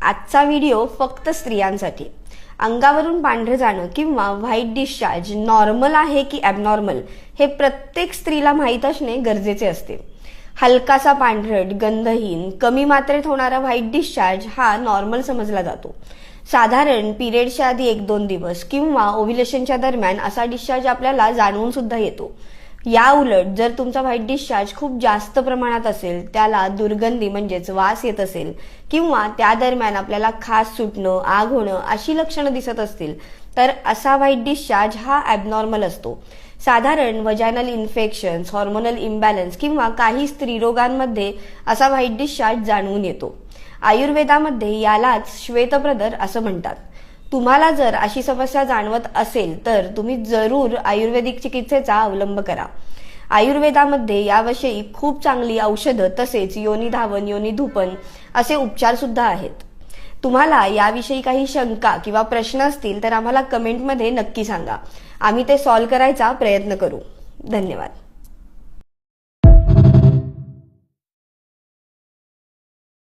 आजचा व्हिडिओ फक्त स्त्रियांसाठी. अंगावरून पांढरे जाणं किंवा व्हाईट डिस्चार्ज नॉर्मल आहे की ॲबनॉर्मल हे प्रत्येक स्त्रीला माहीत असणे गरजेचे असते. हलकासा पांढरट, गंधहीन, कमी मात्रेत होणारा व्हाईट डिस्चार्ज हा नॉर्मल समजला जातो. साधारण पिरियडच्या आधी 1-2 दिवस किंवा ओव्ह्युलेशनच्या दरम्यान असा डिस्चार्ज आपल्याला जाणवून सुद्धा येतो. या उलट जर तुमचा व्हाईट डिस्चार्ज खूप जास्त प्रमाणात असेल, त्याला दुर्गंधी म्हणजेच वास येत असेल किंवा त्या दरम्यान आपल्याला खास सुटणं, आग होणं अशी लक्षणं दिसत असतील, तर असा व्हाईट डिस्चार्ज हा ॲबनॉर्मल असतो. साधारण वजायनल इन्फेक्शन्स, हॉर्मोनल इम्बॅलन्स किंवा काही स्त्रीरोगांमध्ये असा व्हाईट डिस्चार्ज जाणवून येतो. आयुर्वेदामध्ये यालाच श्वेतप्रदर असं म्हणतात. तुम्हाला जर अशी समस्या जाणवत असेल तर तुम्ही जरूर आयुर्वेदिक चिकित्सेचा अवलंब करा. आयुर्वेदामध्ये याविषयी खूप चांगली औषधं तसेच योनी धावन, योनी धूपन असे उपचार सुद्धा आहेत. तुम्हाला याविषयी काही शंका किंवा प्रश्न असतील तर आम्हाला कमेंटमध्ये नक्की सांगा. आम्ही ते सॉल्व्ह करायचा प्रयत्न करू. धन्यवाद.